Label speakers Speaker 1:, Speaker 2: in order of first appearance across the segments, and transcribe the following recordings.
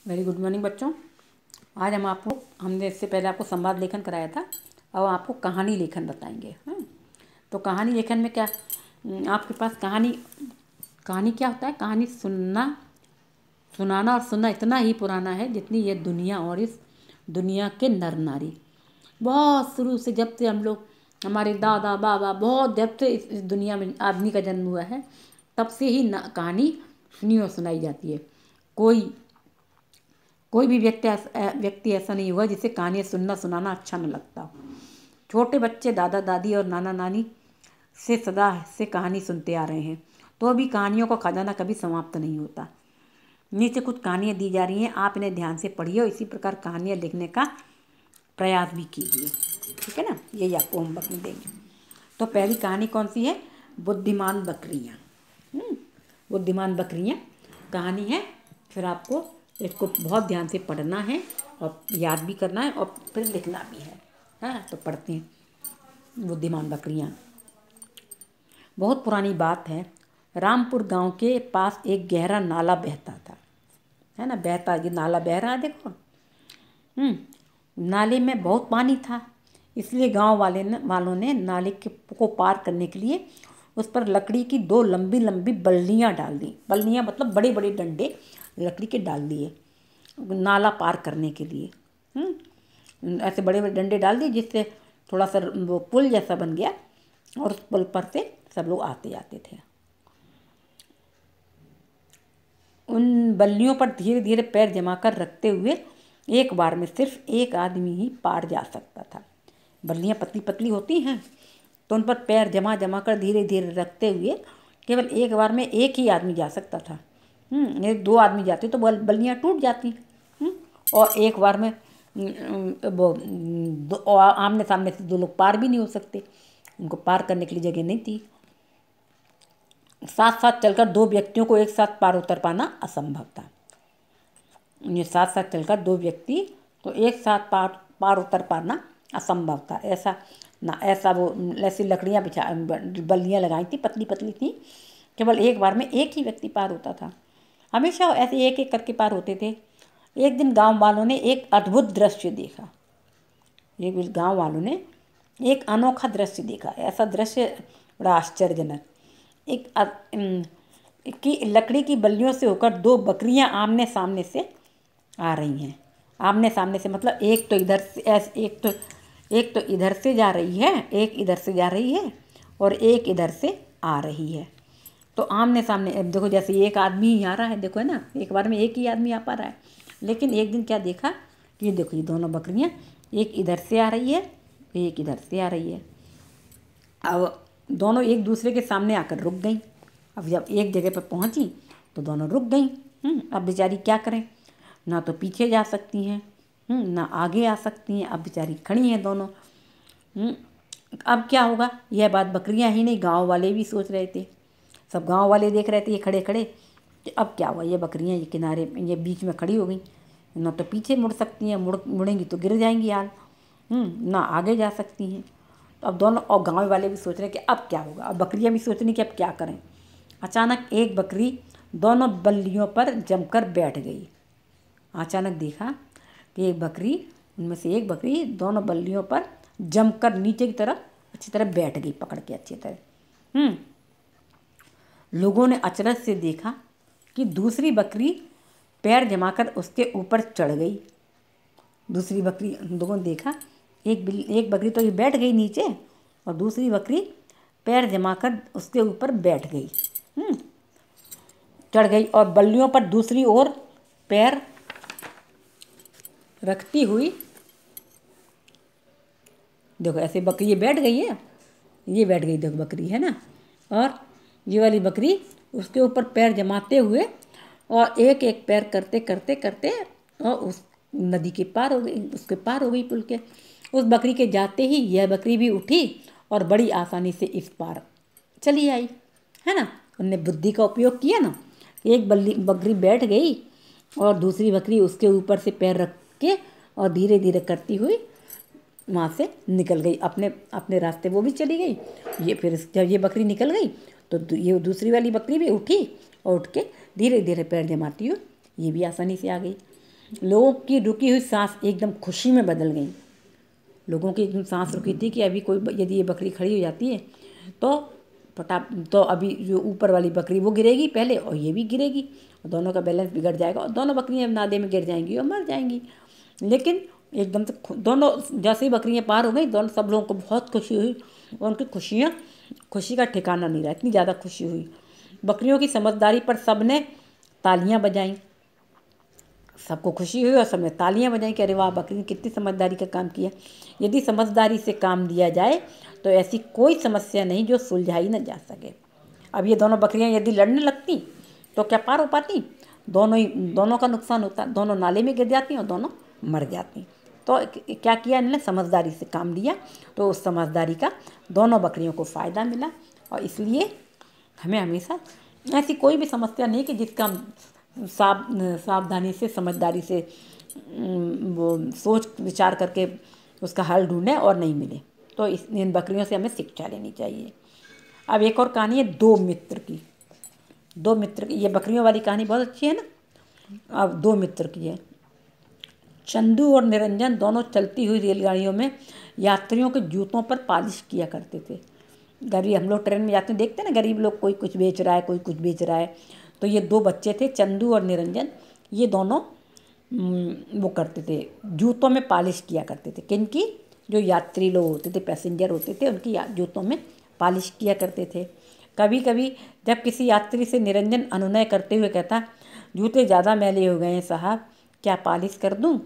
Speaker 1: Very good morning बच्चों। आज हमने इससे पहले आपको संवाद लेखन कराया था। अब आपको कहानी लेखन बताएंगे। तो कहानी लेखन में क्या आपके पास कहानी क्या होता है? कहानी सुनाना और सुनना इतना ही पुराना है जितनी ये दुनिया और इस दुनिया के नर नारी। बहुत शुरू से, जब से हम लोग, हमारे दादा बाबा, बहुत जब से इस दुनिया में आदमी का जन्म हुआ है, तब से ही कहानी सुनी और सुनाई जाती है। कोई भी व्यक्ति ऐसा नहीं हुआ जिसे कहानियाँ सुनना सुनाना अच्छा न लगता हो। छोटे बच्चे दादा दादी और नाना नानी से सदा से कहानी सुनते आ रहे हैं, तो भी कहानियों का खजाना कभी समाप्त नहीं होता। नीचे कुछ कहानियाँ दी जा रही हैं, आप इन्हें ध्यान से पढ़िए और इसी प्रकार कहानियाँ लिखने का प्रयास भी कीजिए। ठीक है ना? यही आपको होमवर्क में देंगे। तो पहली कहानी कौन सी है? बुद्धिमान बकरियाँ। बुद्धिमान बकरियाँ कहानी है। फिर आपको इसको बहुत ध्यान से पढ़ना है और याद भी करना है और फिर लिखना भी है। हाँ, तो पढ़ते हैं। बुद्धिमान बकरियाँ। बहुत पुरानी बात है। रामपुर गांव के पास एक गहरा नाला बहता था। है ना? बहता, ये नाला बह रहा है, देखो। नाले में बहुत पानी था, इसलिए गांव वालों ने नाले को पार करने के लिए उस पर लकड़ी की 2 लंबी लंबी बल्लियाँ डाल दी। बल्लियाँ मतलब बड़े बड़े डंडे लकड़ी के डाल दिए नाला पार करने के लिए। ऐसे बड़े बड़े डंडे डाल दिए जिससे थोड़ा सा वो पुल जैसा बन गया और उस पुल पर से सब लोग आते जाते थे। उन बल्लियों पर धीरे धीरे पैर जमाकर रखते हुए एक बार में सिर्फ एक आदमी ही पार जा सकता था। बल्लियाँ पतली पतली होती हैं, तो उन पर पैर जमा जमा कर धीरे धीरे रखते हुए केवल एक बार में एक ही आदमी जा सकता था। ये 2 आदमी जाते तो बल्लियाँ टूट जाती। और एक बार में वो आमने सामने से 2 लोग पार भी नहीं हो सकते, उनको पार करने के लिए जगह नहीं थी। साथ साथ चलकर 2 व्यक्तियों को एक साथ पार उतर पाना असंभव था। ये साथ साथ चलकर 2 व्यक्ति तो एक साथ पार उतर पाना असंभव था। ऐसा वो ऐसी लकड़ियाँ बल्लियाँ लगाई थी, पतली पतली थी, केवल एक बार में एक ही व्यक्ति पार होता था। हमेशा ऐसे एक एक करके पार होते थे। एक दिन गांव वालों ने एक अद्भुत दृश्य देखा। गांव वालों ने एक अनोखा दृश्य देखा। ऐसा दृश्य बड़ा आश्चर्यजनक। कि लकड़ी की बल्लियों से होकर 2 बकरियां आमने सामने से आ रही हैं। आमने सामने से मतलब एक तो इधर से जा रही है, एक इधर से जा रही है और एक इधर से आ रही है। तो आमने सामने, अब देखो, जैसे एक आदमी ही आ रहा है, देखो, है ना, एक बार में एक ही आदमी आ पा रहा है। लेकिन एक दिन क्या देखा कि ये देखो, ये दोनों बकरियां एक इधर से आ रही है, एक इधर से आ रही है। अब दोनों एक दूसरे के सामने आकर रुक गई। अब जब एक जगह पर पहुंची तो दोनों रुक गई। अब बेचारी क्या करें? ना तो पीछे जा सकती हैं, ना आगे आ सकती हैं। अब बेचारी खड़ी हैं दोनों। अब क्या होगा? यह बात बकरियां ही नहीं, गांव वाले भी सोच रहे थे। सब गांव वाले देख रहे थे ये खड़े खड़े कि अब क्या हुआ। ये बकरियां ये किनारे, ये बीच में खड़ी हो गई। ना तो पीछे मुड़ सकती हैं, मुड़ेंगी तो गिर जाएंगी हाल। ना आगे जा सकती हैं। तो अब दोनों, और गांव वाले भी सोच रहे हैं कि अब क्या होगा। अब बकरियां भी सोच रही कि अब क्या करें। अचानक एक बकरी दोनों बल्लियों पर जमकर बैठ गई। अचानक देखा कि उनमें से एक बकरी दोनों बल्लियों पर जमकर नीचे की तरफ अच्छी तरह बैठ गई, पकड़ के अच्छी तरह। लोगों ने अचरज से देखा कि दूसरी बकरी पैर जमाकर उसके ऊपर चढ़ गई। दूसरी बकरी, लोगों ने देखा एक बकरी तो ये बैठ गई नीचे और दूसरी बकरी पैर जमाकर उसके ऊपर बैठ गई, चढ़ गई और बल्लियों पर दूसरी ओर पैर रखती हुई, देखो ऐसे बकरी ये बैठ गई है, ये बैठ गई, देखो बकरी, है ना, और ये वाली बकरी उसके ऊपर पैर जमाते हुए और एक एक पैर करते करते करते और उस नदी के पार हो गई, उसके पार हो गई पुल के। उस बकरी के जाते ही यह बकरी भी उठी और बड़ी आसानी से इस पार चली आई, है ना। उनने बुद्धि का उपयोग किया ना। एक बकरी बैठ गई और दूसरी बकरी उसके ऊपर से पैर रख के और धीरे धीरे करती हुई वहाँ से निकल गई, अपने अपने रास्ते वो भी चली गई। ये फिर जब ये बकरी निकल गई तो ये दूसरी वाली बकरी भी उठी और उठ के धीरे धीरे पैर जमाती हुई ये भी आसानी से आ गई। लोगों की रुकी हुई सांस एकदम खुशी में बदल गई। लोगों की एकदम सांस रुकी थी कि अभी कोई यदि ये बकरी खड़ी हो जाती है तो तो अभी जो ऊपर वाली बकरी वो गिरेगी पहले और ये भी गिरेगी, और दोनों का बैलेंस बिगड़ जाएगा और दोनों बकरियां नादे में गिर जाएंगी और मर जाएंगी। लेकिन एकदम से दोनों जैसे ही बकरियां पार हो गई, दोनों सब लोगों को बहुत खुशी हुई और उनकी खुशी का ठिकाना नहीं रहा, इतनी ज़्यादा खुशी हुई। बकरियों की समझदारी पर सब ने तालियां बजाईं, सबको खुशी हुई और सबने तालियां बजाई कि अरे वाह, बकरी ने कितनी समझदारी का काम किया। यदि समझदारी से काम लिया जाए तो ऐसी कोई समस्या नहीं जो सुलझाई न जा सके। अब ये दोनों बकरियां यदि लड़ने लगती तो क्या पार हो पाती? दोनों का नुकसान होता, दोनों नाले में गिर जाती और दोनों मर जाती। तो क्या किया इन्होंने? समझदारी से काम लिया, तो उस समझदारी का दोनों बकरियों को फ़ायदा मिला। और इसलिए हमें हमेशा ऐसी कोई भी समस्या नहीं कि जिसका सावधानी से समझदारी से वो सोच विचार करके उसका हल ढूंढें और नहीं मिले। तो इन बकरियों से हमें शिक्षा लेनी चाहिए। अब एक और कहानी है दो मित्र की। ये बकरियों वाली कहानी बहुत अच्छी है ना। अब दो मित्र की है। चंदू और निरंजन दोनों चलती हुई रेलगाड़ियों में यात्रियों के जूतों पर पालिश किया करते थे। गरीब, हम लोग ट्रेन में जाते हैं, देखते हैं ना, गरीब लोग कोई कुछ बेच रहा है, कोई कुछ बेच रहा है। तो ये दो बच्चे थे, चंदू और निरंजन, ये दोनों वो करते थे, जूतों में पालिश किया करते थे। किनकी? जो यात्री लोग होते थे, पैसेंजर होते थे, उनकी जूतों में पालिश किया करते थे। कभी कभी जब किसी यात्री से निरंजन अनुनय करते हुए कहता, जूते ज़्यादा मैले हो गए हैं साहब, क्या पालिश कर दूं?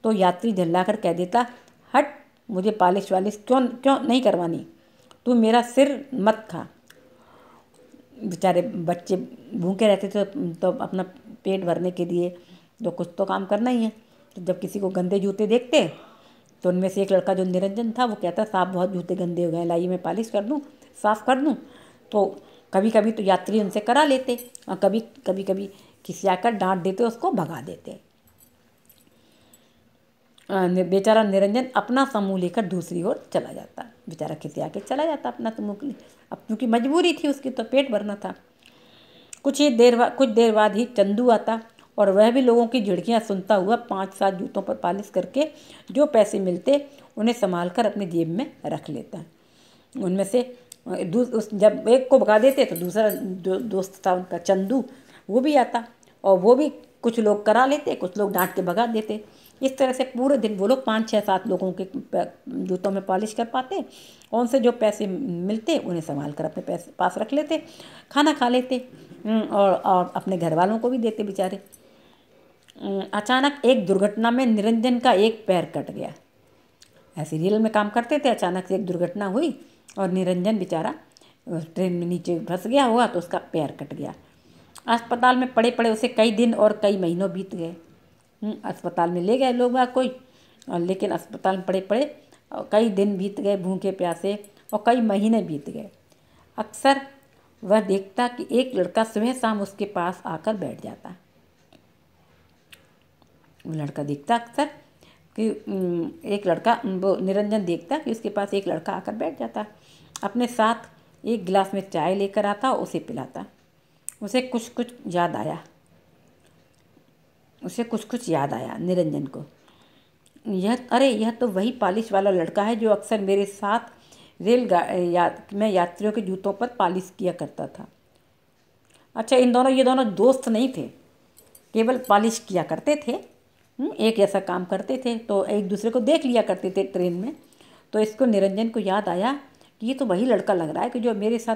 Speaker 1: तो यात्री झल्लाकर कह देता, हट, मुझे पालिश वालिश क्यों नहीं करवानी, तू मेरा सिर मत खा। बेचारे बच्चे भूखे रहते थे तो अपना पेट भरने के लिए तो कुछ तो काम करना ही है। तो जब किसी को गंदे जूते देखते तो उनमें से एक लड़का जो निरंजन था वो कहता, साहब बहुत जूते गंदे हो गए, लाइए मैं पालिश कर दूं, साफ़ कर दूं। तो कभी कभी तो यात्री उनसे करा लेते और कभी खिसियाकर डांट देते, उसको भगा देते। बेचारा निरंजन अपना समूह लेकर दूसरी ओर चला जाता। बेचारा खिसिया के चला जाता अपना समूह के लिए, अब क्योंकि मजबूरी थी उसकी, तो पेट भरना था। कुछ देर बाद ही चंदू आता और वह भी लोगों की झिड़कियाँ सुनता हुआ 5-7 जूतों पर पालिश करके जो पैसे मिलते उन्हें संभाल कर अपनी जेब में रख लेता। उनमें से जब एक को भगा देते तो दूसरा जो दोस्त था उनका चंदू, वो भी आता और वो भी कुछ लोग करा लेते, कुछ लोग डांट के भगा देते। इस तरह से पूरे दिन वो लोग 5-6-7 लोगों के जूतों में पॉलिश कर पाते और उनसे जो पैसे मिलते उन्हें संभाल कर अपने पैसे पास रख लेते, खाना खा लेते और अपने घर वालों को भी देते बेचारे। अचानक एक दुर्घटना में निरंजन का एक पैर कट गया। ऐसे रेल में काम करते थे, अचानक से एक दुर्घटना हुई और निरंजन बेचारा ट्रेन में नीचे फंस गया होगा तो उसका पैर कट गया। अस्पताल में पड़े पड़े उसे कई दिन और कई महीनों बीत गए। अस्पताल में ले गए लोग कोई, और लेकिन अस्पताल में पड़े पड़े कई दिन बीत गए, भूखे प्यासे, और कई महीने बीत गए। अक्सर वह देखता कि एक लड़का सुबह शाम उसके पास आकर बैठ जाता। वो लड़का देखता अक्सर कि एक लड़का, वो निरंजन देखता कि उसके पास एक लड़का आकर बैठ जाता, अपने साथ एक गिलास में चाय लेकर आता और उसे पिलाता। उसे कुछ कुछ याद आया निरंजन को। यह तो वही पालिश वाला लड़का है जो अक्सर मेरे साथ में यात्रियों के जूतों पर पालिश किया करता था। अच्छा, ये दोनों दोस्त नहीं थे, केवल पालिश किया करते थे, एक ऐसा काम करते थे, तो एक दूसरे को देख लिया करते थे ट्रेन में। तो इसको निरंजन को याद आया कि ये तो वही लड़का लग रहा है कि जो मेरे साथ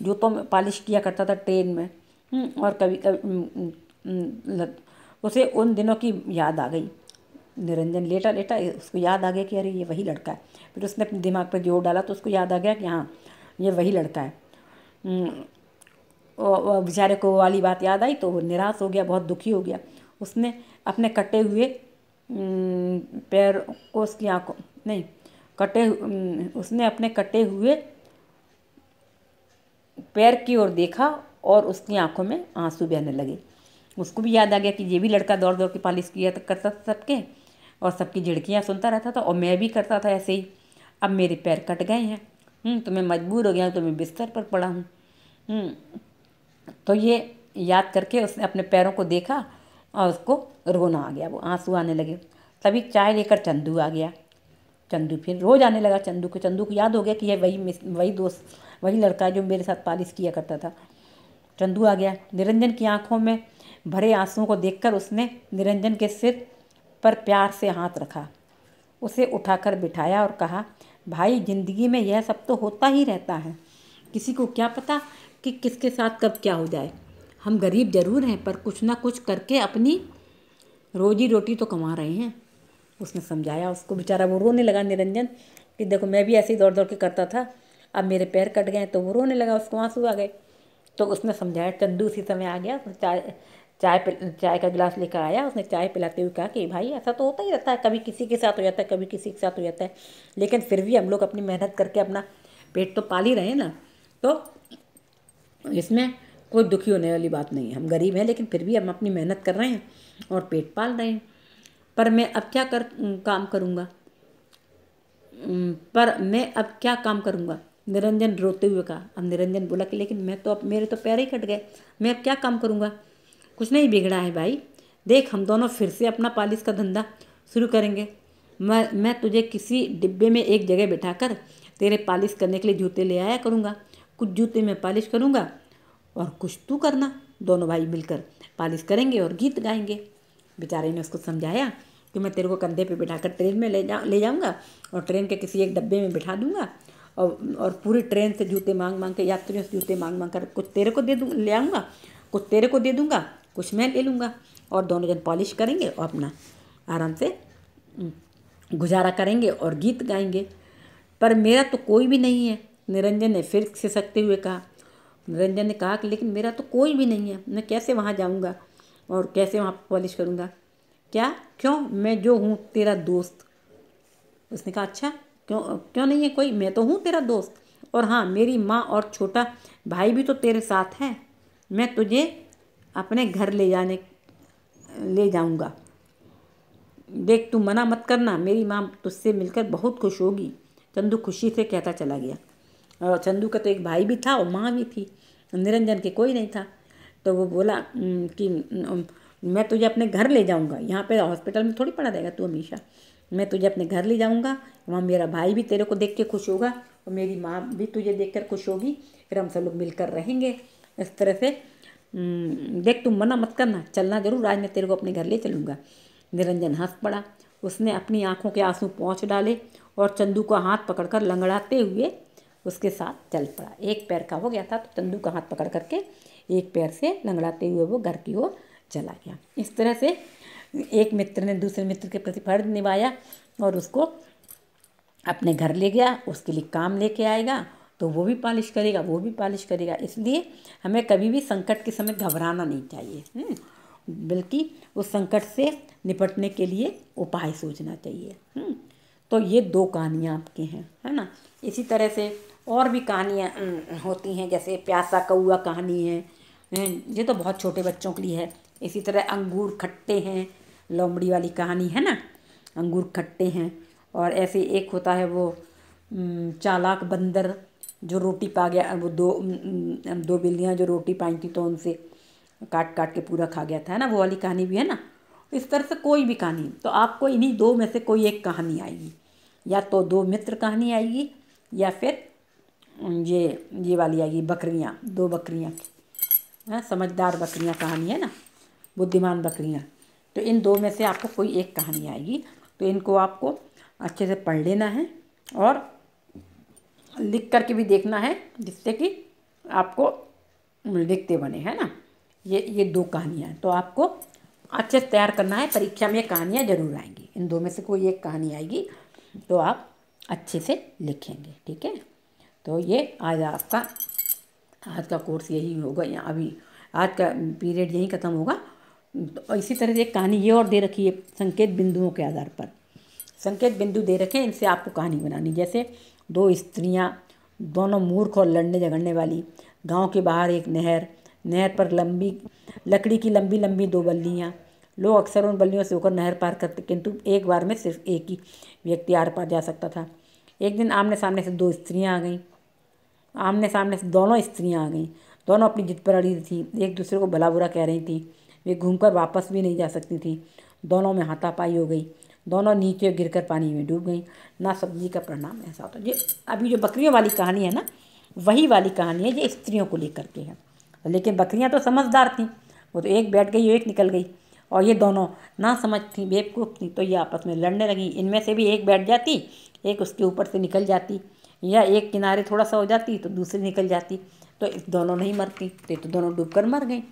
Speaker 1: जूतों में पालिश किया करता था ट्रेन में। और कभी उसे उन दिनों की याद आ गई। निरंजन लेटा उसको याद आ गया कि अरे ये वही लड़का है। फिर उसने अपने दिमाग पर जोर डाला तो उसको याद आ गया कि हाँ, ये वही लड़का है। बेचारे को वाली बात याद आई तो वो निराश हो गया, बहुत दुखी हो गया। उसने अपने कटे हुए पैर को उसकी आंखों नहीं कटे उसने अपने कटे हुए पैर की ओर देखा और उसकी आंखों में आंसू बहने लगे। उसको भी याद आ गया कि ये भी लड़का दौड़ दौड़ के पालिश किया करता था सबके, और सबकी झिड़कियाँ सुनता रहता था, और मैं भी करता था ऐसे ही। अब मेरे पैर कट गए हैं, तो मैं मजबूर हो गया हूँ, तो मैं बिस्तर पर पड़ा हूँ। तो ये याद करके उसने अपने पैरों को देखा और उसको रोना आ गया, वो आंसू आने लगे। तभी चाय लेकर चंदू आ गया। चंदू फिर रोज आने लगा। चंदू को याद हो गया कि यह वही दोस्त, वही लड़का जो मेरे साथ पालिश किया करता था। चंदू आ गया। निरंजन की आंखों में भरे आंसुओं को देखकर उसने निरंजन के सिर पर प्यार से हाथ रखा, उसे उठाकर बिठाया और कहा, भाई जिंदगी में यह सब तो होता ही रहता है, किसी को क्या पता कि किसके साथ कब क्या हो जाए। हम गरीब जरूर हैं पर कुछ ना कुछ करके अपनी रोजी रोटी तो कमा रहे हैं। उसने समझाया उसको। बेचारा वो रोने लगा निरंजन कि देखो मैं भी ऐसे ही दौड़ दौड़ के करता था, अब मेरे पैर कट गए। तो वो रोने लगा, उसको आंसू आ गए। तो उसने समझाया। चंदू उसी समय आ गया। चाय का गिलास लेकर आया। उसने चाय पिलाते हुए कहा कि भाई ऐसा तो होता ही रहता है, कभी किसी के साथ हो जाता है, कभी किसी के साथ हो जाता है, लेकिन फिर भी हम लोग अपनी मेहनत करके अपना पेट तो पाल ही रहे हैं ना, तो इसमें कोई दुखी होने वाली बात नहीं है। हम गरीब हैं लेकिन फिर भी हम अपनी मेहनत कर रहे हैं और पेट पाल रहे हैं। पर मैं अब क्या काम करूँगा, पर मैं अब क्या काम करूँगा, निरंजन रोते हुए कहा। अब निरंजन बोला कि लेकिन मैं तो अब मेरे तो पैर ही कट गए, मैं अब क्या काम करूँगा। कुछ नहीं बिगड़ा है भाई, देख हम दोनों फिर से अपना पालिश का धंधा शुरू करेंगे। मैं तुझे किसी डिब्बे में एक जगह बिठाकर तेरे पालिश करने के लिए जूते ले आया करूँगा। कुछ जूते मैं पालिश करूँगा और कुछ तू करना, दोनों भाई मिलकर पालिश करेंगे और गीत गाएंगे। बेचारे ने उसको समझाया कि मैं तेरे को कंधे पे बिठाकर ट्रेन में ले जाऊँगा और ट्रेन के किसी एक डब्बे में बिठा दूँगा और पूरी ट्रेन से जूते मांग मांग के, यात्रियों से जूते मांग मांग कर कुछ तेरे को ले आऊँगा, कुछ तेरे को दे दूँगा, कुछ मैं ले लूँगा और दोनों जन पॉलिश करेंगे और अपना आराम से गुजारा करेंगे और गीत गाएंगे। पर मेरा तो कोई भी नहीं है, निरंजन ने फिर सिसकते हुए कहा। निरंजन ने कहा कि लेकिन मेरा तो कोई भी नहीं है, मैं कैसे वहाँ जाऊँगा और कैसे वहाँ पॉलिश करूँगा। क्या, क्यों, मैं जो हूँ तेरा दोस्त। उसने कहा अच्छा, क्यों नहीं है कोई, मैं तो हूँ तेरा दोस्त, और हाँ मेरी माँ और छोटा भाई भी तो तेरे साथ है। मैं तुझे अपने घर ले जाऊँगा। देख तू मना मत करना, मेरी माँ तुझसे मिलकर बहुत खुश होगी। चंदू खुशी से कहता चला गया। और चंदू का तो एक भाई भी था और माँ भी थी, निरंजन के कोई नहीं था। तो वो बोला कि मैं तुझे अपने घर ले जाऊँगा, यहाँ पे हॉस्पिटल में थोड़ी पड़ा रहेगा तू हमेशा, मैं तुझे अपने घर ले जाऊँगा, वहाँ मेरा भाई भी तेरे को देख के खुश होगा और मेरी माँ भी तुझे देख कर खुश होगी, फिर हम सब लोग मिलकर रहेंगे इस तरह से। देख तुम मना मत करना, चलना जरूर, आज मैं तेरे को अपने घर ले चलूँगा। निरंजन हंस पड़ा। उसने अपनी आंखों के आंसू पोंछ डाले और चंदू का हाथ पकड़कर लंगड़ाते हुए उसके साथ चल पड़ा। एक पैर का हो गया था तो चंदू का हाथ पकड़ करके एक पैर से लंगड़ाते हुए वो घर की ओर चला गया। इस तरह से एक मित्र ने दूसरे मित्र के प्रति फर्ज निभाया और उसको अपने घर ले गया, उसके लिए काम लेके आएगा तो वो भी पालिश करेगा, वो भी पालिश करेगा। इसलिए हमें कभी भी संकट के समय घबराना नहीं चाहिए, बल्कि उस संकट से निपटने के लिए उपाय सोचना चाहिए। तो ये 2 कहानियाँ आपकी हैं, है ना। इसी तरह से और भी कहानियाँ होती हैं, जैसे प्यासा कौआ कहानी है, ये तो बहुत छोटे बच्चों के लिए है। इसी तरह अंगूर खट्टे हैं, लोमड़ी वाली कहानी है ना, अंगूर खट्टे हैं। और ऐसे एक होता है वो चालाक बंदर जो रोटी पा गया, वो दो बिल्लियाँ जो रोटी पाई थी तो उनसे काट काट के पूरा खा गया था, है ना, वो वाली कहानी भी है ना। इस तरह से कोई भी कहानी, तो आपको इन्हीं 2 में से कोई एक कहानी आएगी, या तो 2 मित्र कहानी आएगी या फिर ये वाली आएगी, बकरियाँ, 2 बकरियाँ, हाँ, समझदार बकरियाँ कहानी है ना, बुद्धिमान बकरियाँ। तो इन 2 में से आपको कोई एक कहानी आएगी, तो इनको आपको अच्छे से पढ़ लेना है और लिख करके भी देखना है, जिससे कि आपको लिखते बने, है ना। ये 2 कहानियाँ हैं, तो आपको अच्छे से तैयार करना है। परीक्षा में ये कहानियाँ जरूर आएंगी, इन 2 में से कोई एक कहानी आएगी तो आप अच्छे से लिखेंगे, ठीक है। तो ये आज का कोर्स यही होगा, या अभी आज का पीरियड यही ख़त्म होगा। तो इसी तरह से एक कहानी ये और दे रखी है, संकेत बिंदुओं के आधार पर संकेत बिंदु दे रखे हैं, इनसे आपको कहानी बनानी। जैसे 2 स्त्रियां, दोनों मूर्ख और लड़ने झगड़ने वाली। गांव के बाहर एक नहर पर लकड़ी की लंबी लंबी 2 बल्लियाँ। लोग अक्सर उन बल्लियों से होकर नहर पार करते, किंतु एक बार में सिर्फ एक ही व्यक्ति आर पार जा सकता था। एक दिन आमने सामने से 2 स्त्रियाँ आ गईं। आमने सामने से दोनों स्त्रियाँ आ गईं। दोनों अपनी जिद पर अड़ी थी, एक दूसरे को भला बुरा कह रही थी। वे घूमकर वापस भी नहीं जा सकती थीं। दोनों में हाथापाई हो गई, दोनों नीचे गिरकर पानी में डूब गईं। नासमझी जी का परिणाम ऐसा होता है। ये अभी जो बकरियों वाली कहानी है ना, वही वाली कहानी है, ये स्त्रियों को लेकर के है। लेकिन बकरियां तो समझदार थीं, वो तो एक बैठ गई, एक निकल गई, और ये दोनों ना समझ थी, बेवकूफ़ थी, तो ये आपस में लड़ने लगी। इनमें से भी एक बैठ जाती, एक उसके ऊपर से निकल जाती, या एक किनारे थोड़ा सा हो जाती तो दूसरी निकल जाती, तो इस दोनों नहीं मरती, तो दोनों डूबकर मर गई।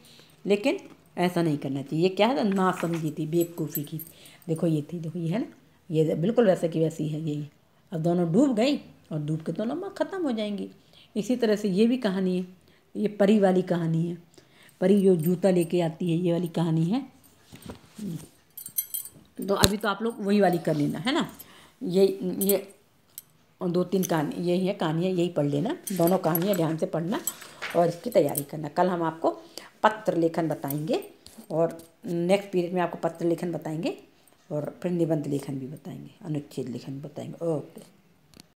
Speaker 1: लेकिन ऐसा नहीं करना चाहिए। ये क्या है, ना समझी थी, बेवकूफ़ी की। देखो ये थी, देखो ये है ना, ये बिल्कुल वैसे की वैसी है ये। अब दोनों डूब गई और डूब के दोनों ख़त्म हो जाएंगी। इसी तरह से ये भी कहानी है, ये परी वाली कहानी है। परी जो जूता लेके आती है, ये वाली कहानी है। तो अभी तो आप लोग वही वाली कर लेना, है ना। ये और 2-3 कहानी यही है, कहानियाँ यही पढ़ लेना, दोनों कहानियाँ ध्यान से पढ़ना और इसकी तैयारी करना। कल हम आपको पत्र लेखन बताएंगे, और नेक्स्ट पीरियड में आपको पत्र लेखन बताएंगे, और फिर निबंध लेखन भी बताएंगे, अनुच्छेद लेखन बताएंगे। ओके।